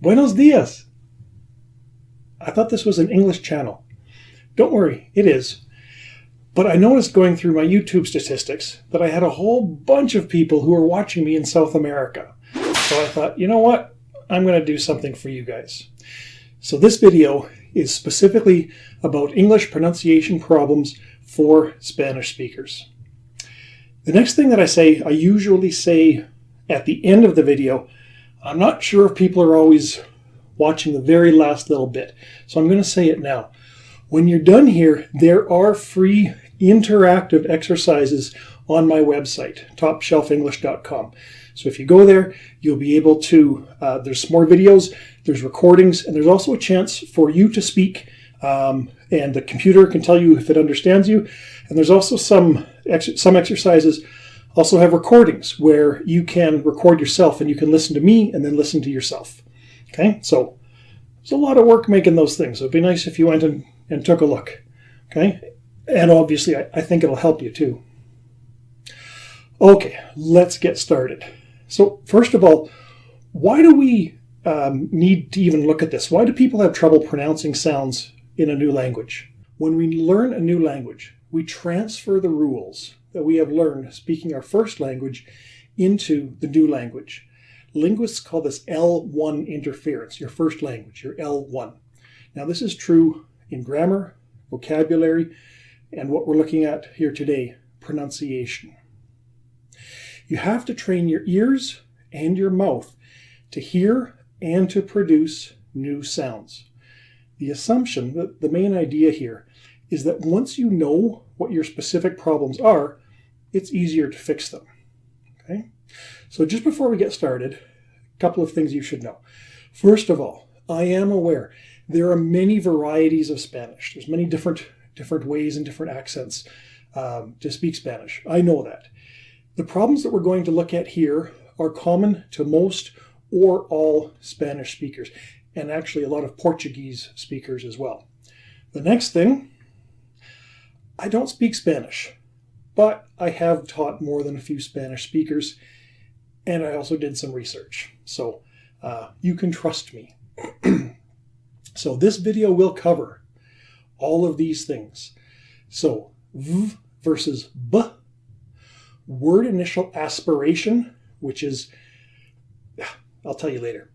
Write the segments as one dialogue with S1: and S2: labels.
S1: Buenos dias. I thought this was an English channel. Don't worry, it is. But I noticed going through my YouTube statistics that I had a whole bunch of people who were watching me in South America. So I thought, you know what? I'm going to do something for you guys. So this video is specifically about English pronunciation problems for Spanish speakers. The next thing that I usually say at the end of the video. I'm not sure if people are always watching the very last little bit, so I'm going to say it now. When you're done here, there are free interactive exercises on my website, topshelfenglish.com. So if you go there, you'll be able to, there's more videos, there's recordings, and there's also a chance for you to speak, and the computer can tell you if it understands you. And there's also some exercises also have recordings where you can record yourself and you can listen to me and then listen to yourself. Okay, so there's a lot of work making those things. So it'd be nice if you went and took a look. Okay, and obviously I think it'll help you too. Okay, let's get started. So first of all, why do we need to even look at this? Why do people have trouble pronouncing sounds in a new language? When we learn a new language, we transfer the rules that we have learned speaking our first language into the new language. Linguists call this L1 interference, your first language, your L1. Now this is true in grammar, vocabulary, and what we're looking at here today, pronunciation. You have to train your ears and your mouth to hear and to produce new sounds. The assumption, the main idea here, is that once you know what your specific problems are, it's easier to fix them. Okay? So just before we get started, a couple of things you should know. First of all, I am aware there are many varieties of Spanish. There's many different ways and different accents to speak Spanish. I know that. The problems that we're going to look at here are common to most or all Spanish speakers, and actually a lot of Portuguese speakers as well. The next thing, I don't speak Spanish, but I have taught more than a few Spanish speakers, and I also did some research. So you can trust me. So this video will cover all of these things. So V versus B, word initial aspiration, which is, I'll tell you later.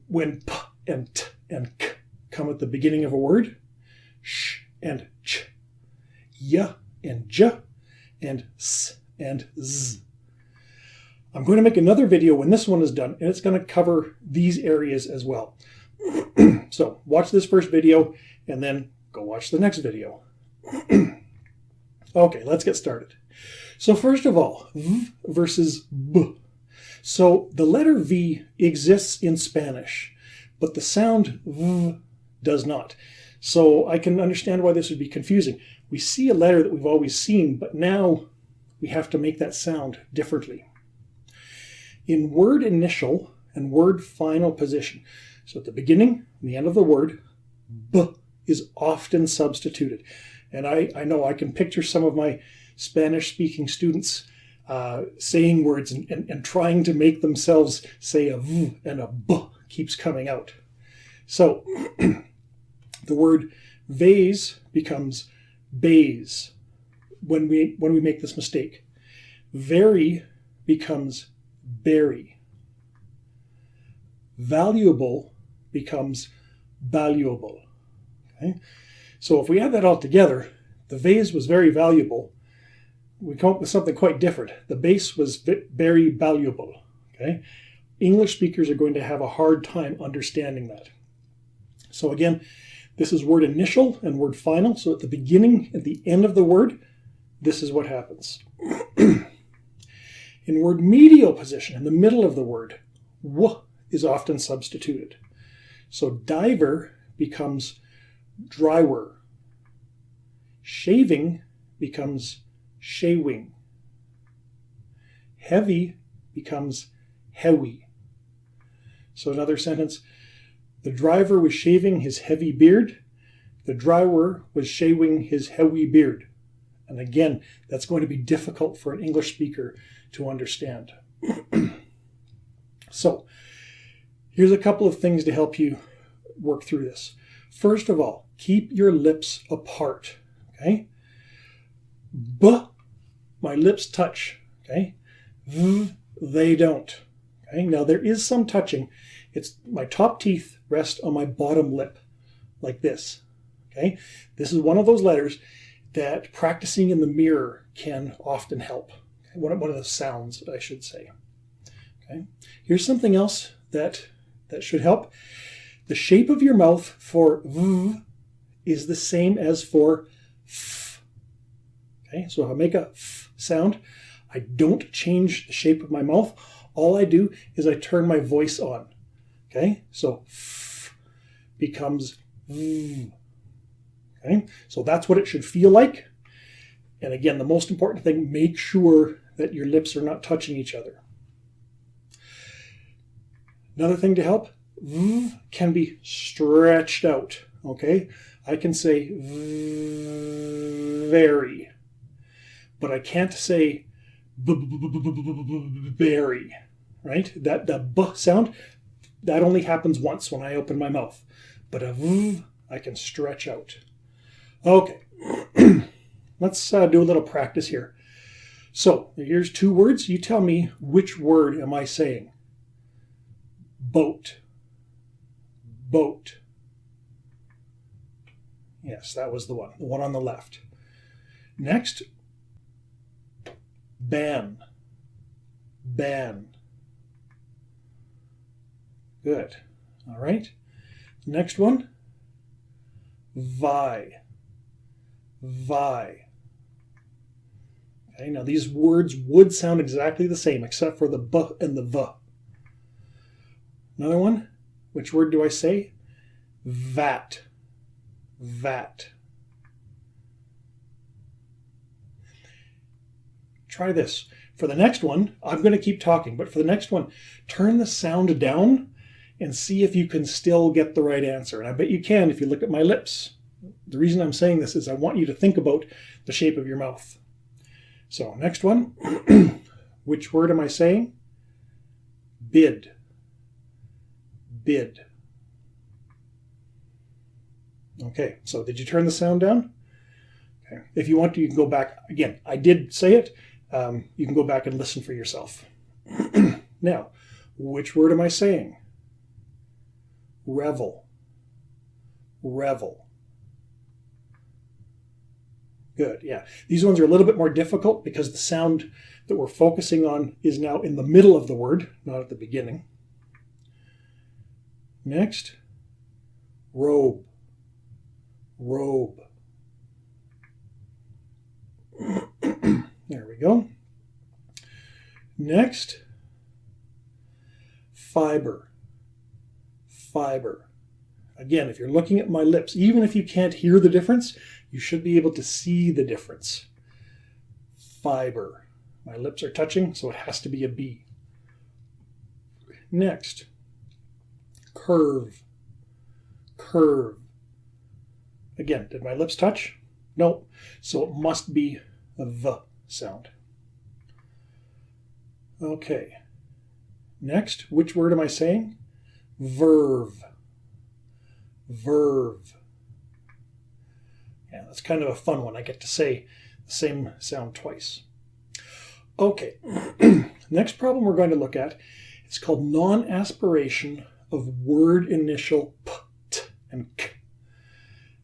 S1: When P and T and K come at the beginning of a word, Sh and Ch, Y and J, and S and Z. I'm going to make another video when this one is done, and it's going to cover these areas as well. So watch this first video, and then go watch the next video. Okay, let's get started. So first of all, V versus B. So the letter V exists in Spanish, but the sound V does not. So I can understand why this would be confusing. We see a letter that we've always seen, but now we have to make that sound differently. In word initial and word final position, so at the beginning and the end of the word, B is often substituted. And I know I can picture some of my Spanish-speaking students saying words and trying to make themselves say a V and a B keeps coming out. So the word vase becomes bays when we make this mistake. Very becomes berry. Valuable becomes valuable. Okay? So if we add that all together, the vase was very valuable. We come up with something quite different. The base was very valuable. Okay? English speakers are going to have a hard time understanding that. So again, this is word initial and word final. So at the beginning and the end of the word, this is what happens. In word medial position, in the middle of the word, W is often substituted. So diver becomes drywer. Shaving becomes shaving. Heavy becomes heavy. So another sentence, the driver was shaving his heavy beard. The dryer was shaving his heavy beard. And again, that's going to be difficult for an English speaker to understand. So Here's a couple of things to help you work through this. First of all, keep your lips apart, okay? B, my lips touch, okay? V, they don't, okay? Now there is some touching. It's my top teeth rest on my bottom lip, like this, okay? This is one of those letters that practicing in the mirror can often help. One of the sounds, I should say. Okay. Here's something else that should help. The shape of your mouth for v is the same as for f. Okay, so if I make a f sound, I don't change the shape of my mouth. All I do is I turn my voice on. Okay, so f becomes v. Okay, so that's what it should feel like. And again, the most important thing, make sure that your lips are not touching each other. Another thing to help, v can be stretched out, okay? I can say very, but I can't say very, right? That the b sound, that only happens once when I open my mouth. But a v, I can stretch out. Okay, let's do a little practice here. So here's two words. You tell me which word am I saying? Boat. Boat. Yes, that was the one on the left. Next, ban. Ban. Good. All right. Next one, vi. Vi. Okay, now these words would sound exactly the same except for the b and the v. Another one, which word do I say? Vat. Vat. Try this. For the next one, I'm going to keep talking, but for the next one, turn the sound down and see if you can still get the right answer. And I bet you can if you look at my lips. The reason I'm saying this is I want you to think about the shape of your mouth. So, next one. Which word am I saying? Bid. Bid. Okay, so did you turn the sound down? Okay. If you want to, you can go back. Again, I did say it. You can go back and listen for yourself. Now, which word am I saying? Revel. Revel. Good, yeah. These ones are a little bit more difficult because the sound that we're focusing on is now in the middle of the word, not at the beginning. Next, robe. Robe. There we go. Next, fiber. Fiber. Again, if you're looking at my lips, even if you can't hear the difference, you should be able to see the difference. Fiber. My lips are touching, so it has to be a B. Next, curve. Curve. Again, did my lips touch? No. So it must be a V sound. Okay. Next, which word am I saying? Verve. Verve. Yeah, that's kind of a fun one. I get to say the same sound twice. Okay. Next problem we're going to look at is called non-aspiration of word initial p, t, and k.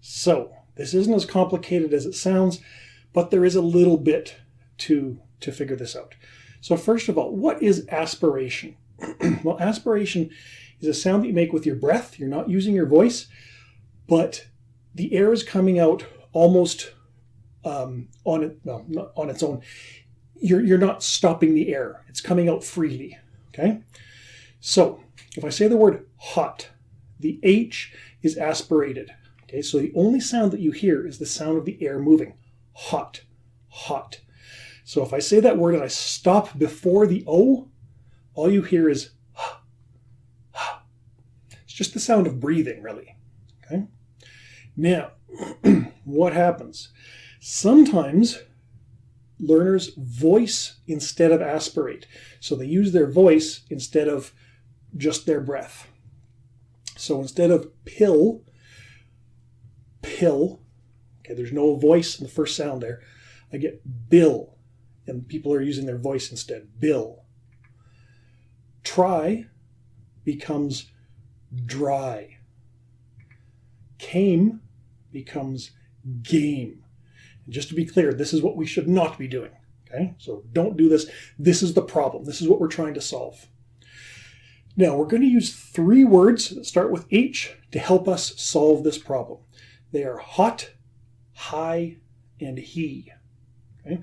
S1: So, this isn't as complicated as it sounds, but there is a little bit to figure this out. So first of all, what is aspiration? Well, aspiration is a sound that you make with your breath. You're not using your voice, but the air is coming out almost not on its own. You're not stopping the air. It's coming out freely, okay? So, if I say the word hot, the H is aspirated. Okay, so the only sound that you hear is the sound of the air moving. Hot, hot. So if I say that word and I stop before the O, all you hear is ha, ha. It's just the sound of breathing, really. Okay. Now, what happens? Sometimes learners voice instead of aspirate. So they use their voice instead of just their breath. So instead of pill, pill, okay, there's no voice in the first sound there. I get bill, and people are using their voice instead. Bill. Try becomes dry. Came becomes game. And just to be clear, this is what we should not be doing. Okay, so don't do this. This is the problem. This is what we're trying to solve. Now, we're going to use 3 words that start with H to help us solve this problem. They are hot, high, and he. Okay?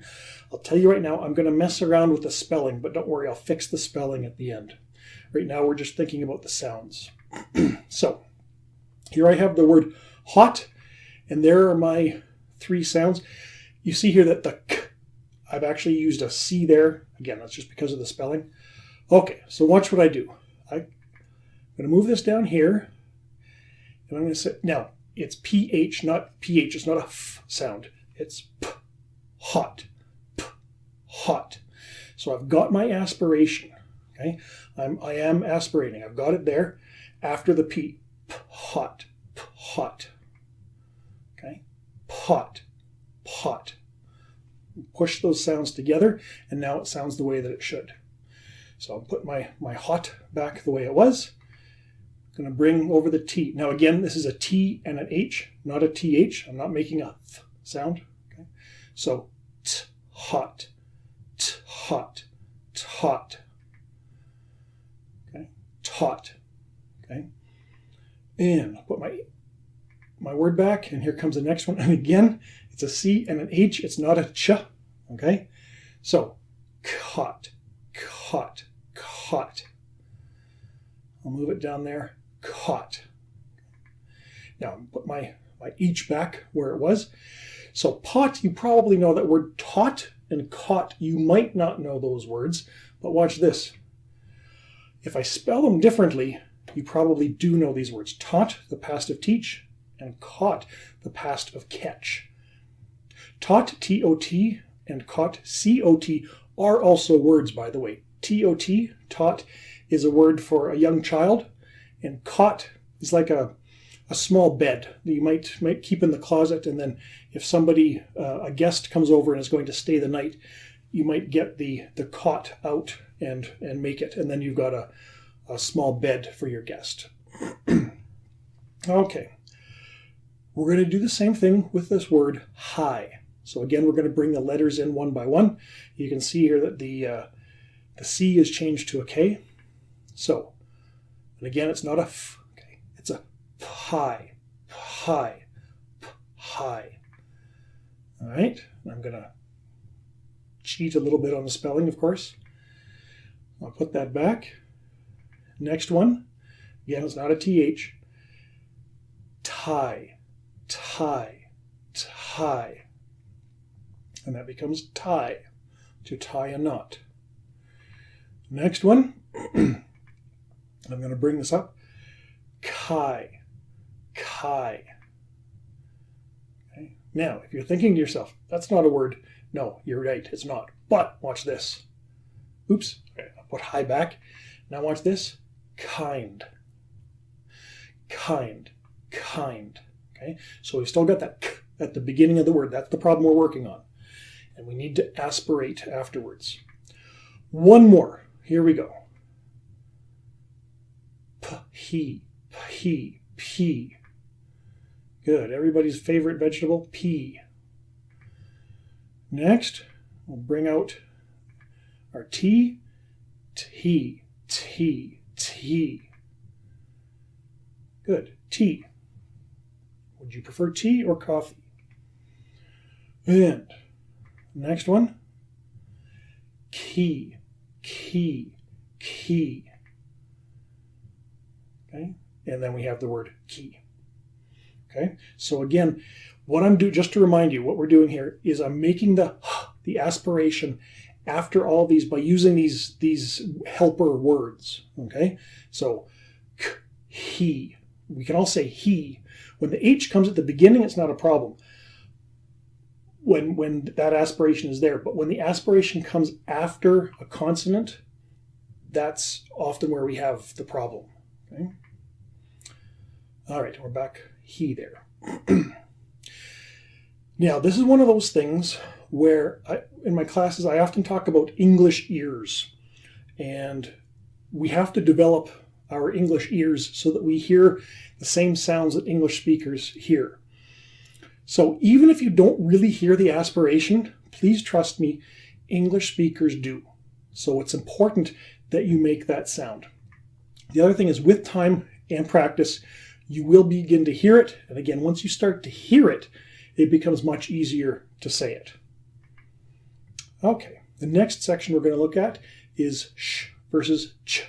S1: I'll tell you right now, I'm going to mess around with the spelling, but don't worry, I'll fix the spelling at the end. Right now, we're just thinking about the sounds. So, here I have the word hot, and there are my 3 sounds. You see here that the k, I've actually used a C there. Again, that's just because of the spelling. Okay, so watch what I do. I'm going to move this down here, and I'm going to say, now, it's PH, not PH. It's not a F sound. It's P, hot, P, hot. So I've got my aspiration, okay? I am aspirating. I've got it there after the P, P, hot, P, hot, okay? Pot, pot. Push those sounds together, and now it sounds the way that it should. So I'll put my hot back the way it was. I'm going to bring over the T. Now again, this is a T and an H, not a TH. I'm not making a th sound. Okay? So t, hot, hot, tot. Okay? Tot. Okay? And I'll put my word back, and here comes the next one. And again, it's a C and an H. It's not a ch. Okay? So caught, caught, caught. I'll move it down there. Caught. Now I'll put my H back where it was. So pot, you probably know that word taught, and caught, you might not know those words, but watch this. If I spell them differently, you probably do know these words. Taught, the past of teach, and caught, the past of catch. Taught, T-O-T, and caught, C-O-T, are also words, by the way. T-O-T, taught, is a word for a young child, and cot is like a small bed that you might keep in the closet, and then if somebody, a guest comes over and is going to stay the night, you might get the cot out and make it, and then you've got a small bed for your guest. Okay, we're going to do the same thing with this word high. So again, we're going to bring the letters in one by one. You can see here that the C is changed to a K. So, and again, it's not a F, okay? It's a high, high, high. All right, I'm going to cheat a little bit on the spelling, of course. I'll put that back. Next one, again, it's not a TH. Tie, tie, tie. And that becomes tie, to tie a knot. Next one, I'm going to bring this up. Kai, kai. Okay. Now, if you're thinking to yourself, that's not a word. No, you're right, it's not. But watch this. Oops, okay, I'll put high back. Now watch this. Kind, kind, kind. Okay, so we've still got that k at the beginning of the word. That's the problem we're working on. And we need to aspirate afterwards. One more. Here we go. Pea, pea, pea. Good. Everybody's favorite vegetable, pea. Next, we'll bring out our T, T, T, T. Good. Tea. Would you prefer tea or coffee? And next one, key, key, key. Okay, and then we have the word key. Okay, so again, what I'm doing, just to remind you, what we're doing here is I'm making the aspiration after all these by using these helper words. Okay, so he. We can all say he. When the H comes at the beginning, it's not a problem. When that aspiration is there, but when the aspiration comes after a consonant, that's often where we have the problem. Okay? All right, we're back he there. Now, this is one of those things where in my classes, I often talk about English ears. And we have to develop our English ears so that we hear the same sounds that English speakers hear. So even if you don't really hear the aspiration, please trust me, English speakers do. So it's important that you make that sound. The other thing is, with time and practice, you will begin to hear it. And again, once you start to hear it, it becomes much easier to say it. Okay, the next section we're going to look at is sh versus ch.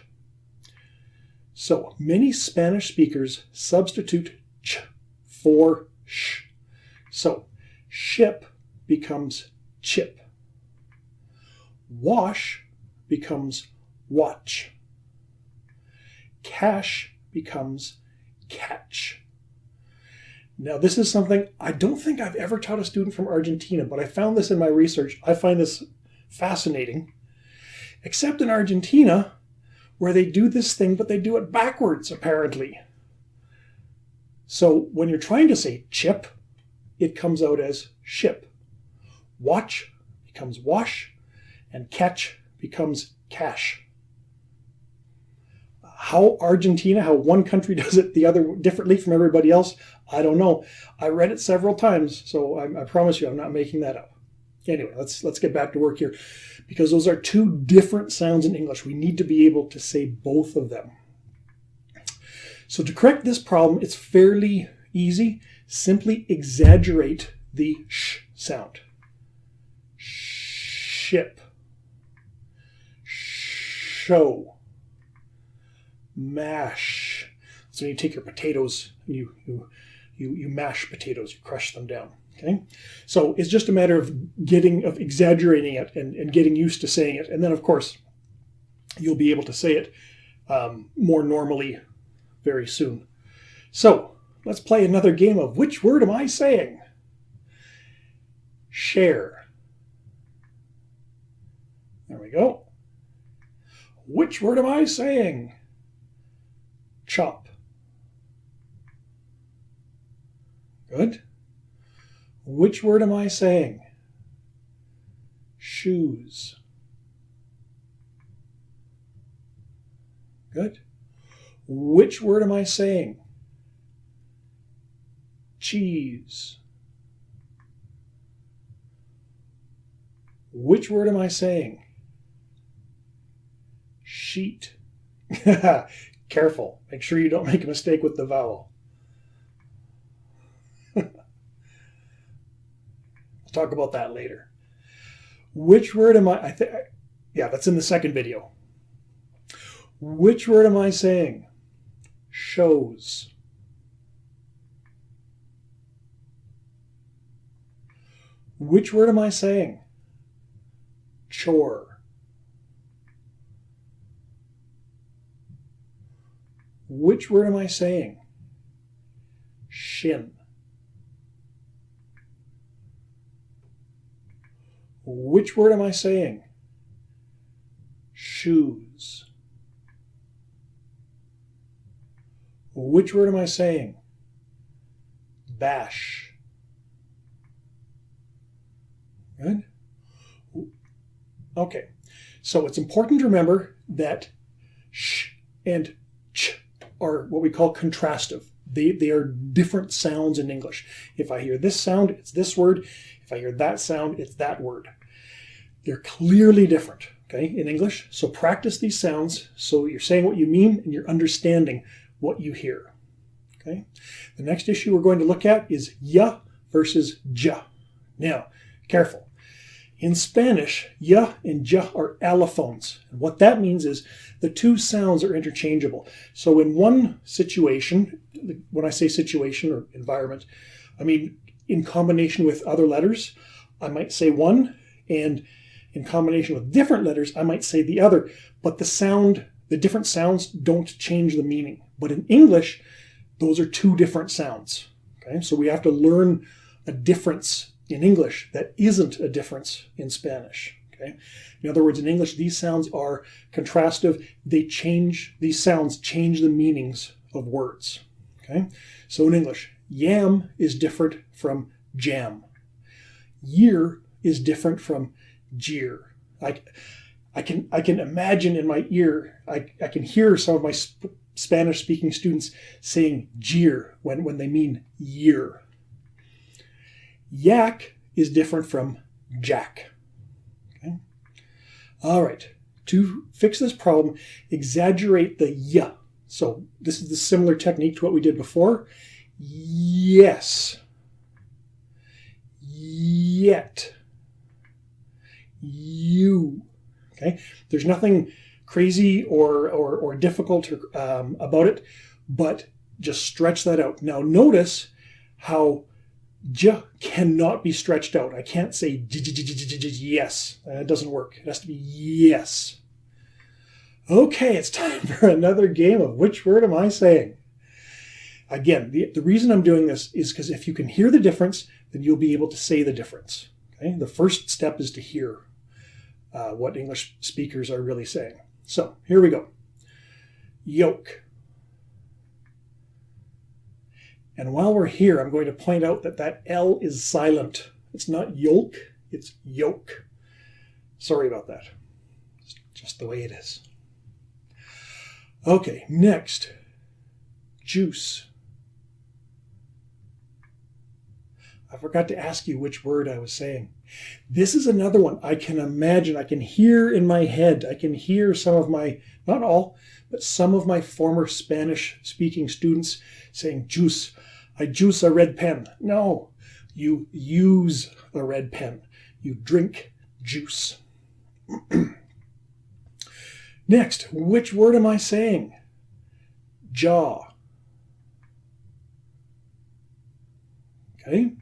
S1: So many Spanish speakers substitute ch for sh. So ship becomes chip. Wash becomes watch. Cash becomes catch. Now, this is something I don't think I've ever taught a student from Argentina, but I found this in my research. I find this fascinating, except in Argentina, where they do this thing, but they do it backwards, apparently. So when you're trying to say chip, it comes out as ship. Watch becomes wash, and catch becomes cash. How one country does it the other differently from everybody else, I don't know. I read it several times, so I promise you I'm not making that up. Anyway, let's get back to work here, because those are two different sounds in English. We need to be able to say both of them. So to correct this problem, it's fairly easy. Simply exaggerate the sh sound. Ship. Show. Mash. So you take your potatoes and you mash potatoes, you crush them down. Okay, so it's just a matter of exaggerating it and getting used to saying it, and then of course you'll be able to say it more normally very soon. So let's play another game of which word am I saying? Share. There we go. Which word am I saying? Chop. Good. Which word am I saying? Shoes. Good. Which word am I saying? Cheese. Which word am I saying? Sheet. Careful. Make sure you don't make a mistake with the vowel. We'll talk about that later. Which word am I? Yeah, that's in the second video. Which word am I saying? Shows. Which word am I saying? Chore. Which word am I saying? Shin. Which word am I saying? Shoes. Which word am I saying? Bash. Good? Okay, so it's important to remember that sh and ch are what we call contrastive. They are different sounds in English. If I hear this sound, it's this word. If I hear that sound, it's that word. They're clearly different, okay, in English. So practice these sounds so you're saying what you mean and you're understanding what you hear. Okay. The next issue we're going to look at is ya versus ja. Now, careful. In Spanish, ya and ja are allophones. And what that means is the two sounds are interchangeable. So in one situation, when I say situation or environment, I mean in combination with other letters, I might say one, and in combination with different letters, I might say the other. But the different sounds don't change the meaning. But in English, those are two different sounds. Okay, so we have to learn a difference in English that isn't a difference in Spanish. Okay, in other words, in English, these sounds are contrastive. These sounds change the meanings of words. Okay, so in English, yam is different from jam. Year is different from jeer. I can imagine in my ear, I can hear some of my Spanish-speaking students saying jeer when they mean year. Yak is different from jack. Okay? All right, to fix this problem, exaggerate the y. So this is the similar technique to what we did before. Yes. Yet. You. Okay. There's nothing crazy or difficult about it, but just stretch that out. Now notice how j cannot be stretched out. I can't say yes. It doesn't work. It has to be yes. Okay, it's time for another game of which word am I saying? Again, the reason I'm doing this is because if you can hear the difference, then you'll be able to say the difference. Okay? The first step is to hear what English speakers are really saying. So here we go. Yoke. And while we're here, I'm going to point out that L is silent. It's not yolk, it's yoke. Sorry about that. It's just the way it is. Okay, next, juice. I forgot to ask you which word I was saying. This is another one I can imagine, I can hear in my head. I can hear some of my, not all, but some of my former Spanish-speaking students saying juice. I juice a red pen. No, you use a red pen. You drink juice. Next, which word am I saying? Jaw. Okay.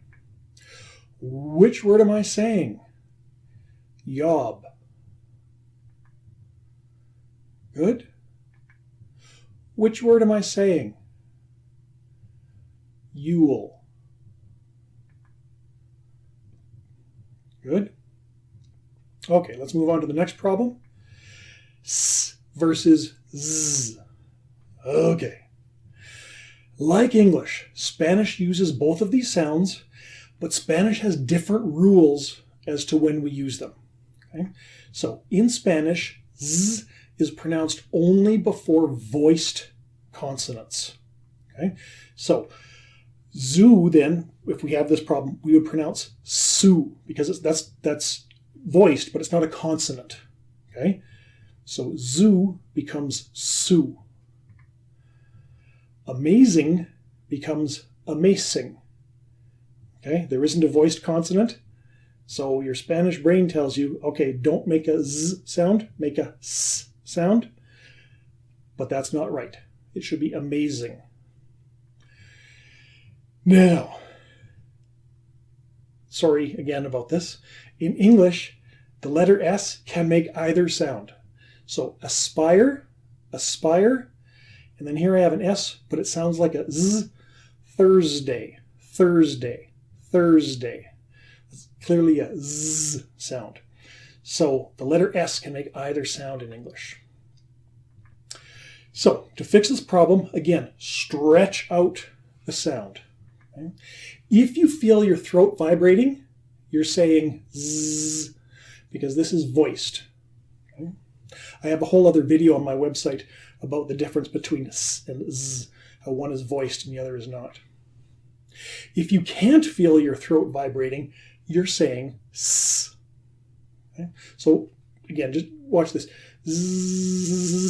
S1: Which word am I saying? Yob. Good. Which word am I saying? Yule. Good. Okay, let's move on to the next problem. S versus z. Okay. Like English, Spanish uses both of these sounds, but Spanish has different rules as to when we use them. Okay? So in Spanish, z is pronounced only before voiced consonants. Okay? So zoo, then, if we have this problem, we would pronounce su, because that's voiced, but it's not a consonant. Okay? So zoo becomes su. Amazing becomes amazing. Okay, there isn't a voiced consonant, so your Spanish brain tells you, okay, don't make a z sound, make a s sound, but that's not right. It should be amazing. Now, sorry again about this. In English, the letter S can make either sound. So aspire, aspire, and then here I have an S, but it sounds like a Z. Thursday, Thursday, Thursday. It's clearly a Z sound. So the letter S can make either sound in English. So to fix this problem, again, stretch out the sound. Okay? If you feel your throat vibrating, you're saying Z, because this is voiced. Okay? I have a whole other video on my website about the difference between S and Z, how one is voiced and the other is not. If you can't feel your throat vibrating, you're saying S. Okay? So again, just watch this. Zzz.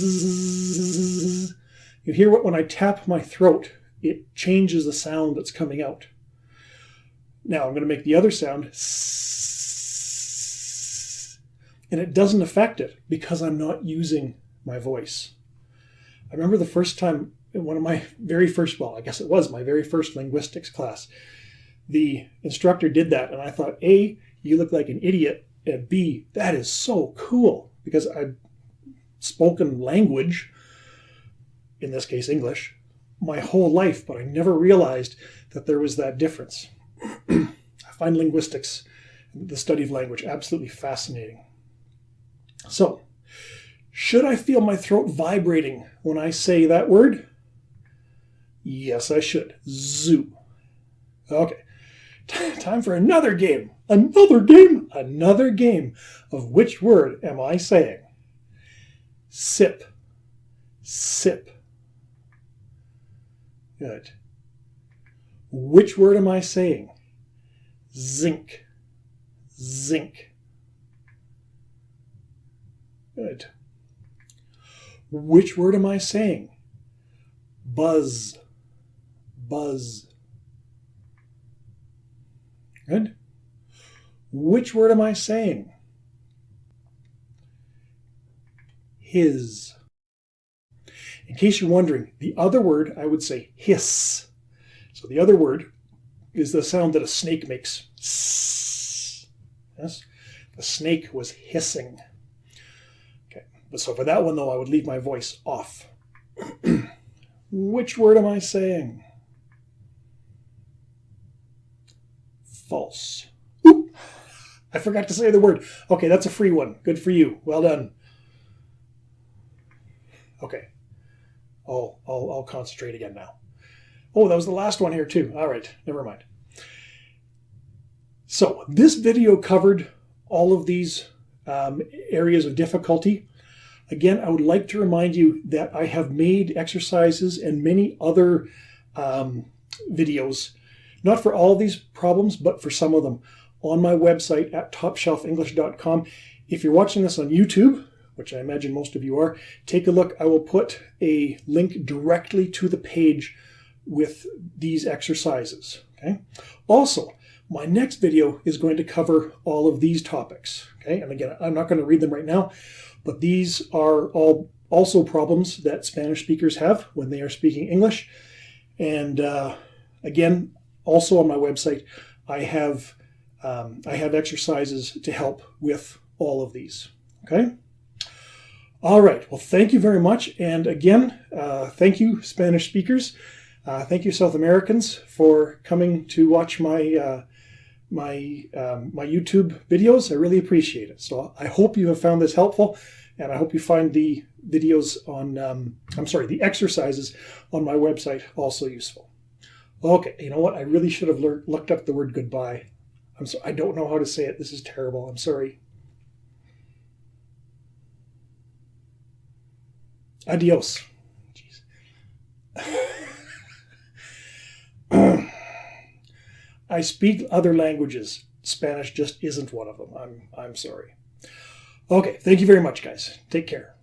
S1: You hear what when I tap my throat, it changes the sound that's coming out. Now I'm going to make the other sound S, and it doesn't affect it because I'm not using my voice. I remember the first time in one of my very first, well, I guess it was my very first linguistics class, the instructor did that, and I thought, A, you look like an idiot, and B, that is so cool, because I'd spoken language, in this case English, my whole life, but I never realized that there was that difference. I find linguistics, the study of language, absolutely fascinating. So, should I feel my throat vibrating when I say that word? Yes, I should. Zoo. Okay. Time for another game. Another game. Another game of which word am I saying? Sip. Sip. Good. Which word am I saying? Zinc. Zinc. Good. Which word am I saying? Buzz. Buzz. Good. Which word am I saying? His. In case you're wondering, the other word I would say hiss. So the other word is the sound that a snake makes. Yes? The snake was hissing. Okay. So for that one, though, I would leave my voice off. Which word am I saying? False. Oop. I forgot to say the word. Okay, that's a free one. Good for you. Well done. Okay. I'll concentrate again now. Oh, that was the last one here too. All right, never mind. So this video covered all of these areas of difficulty. Again, I would like to remind you that I have made exercises and many other videos, not for all of these problems, but for some of them, on my website at topshelfenglish.com. If you're watching this on YouTube, which I imagine most of you are, take a look. I will put a link directly to the page with these exercises. Okay. Also, my next video is going to cover all of these topics. Okay. And again, I'm not going to read them right now, but these are all also problems that Spanish speakers have when they are speaking English. And again, also on my website, I have exercises to help with all of these. Okay. All right. Well, thank you very much. And again, thank you, Spanish speakers. Thank you, South Americans, for coming to watch my my YouTube videos. I really appreciate it. So I hope you have found this helpful, and I hope you find the videos on, the exercises on my website also useful. Okay. You know what? I really should have looked up the word goodbye. I don't know how to say it. This is terrible. I'm sorry. Adios. Jeez. I speak other languages. Spanish just isn't one of them. I'm sorry. Okay, thank you very much, guys. Take care.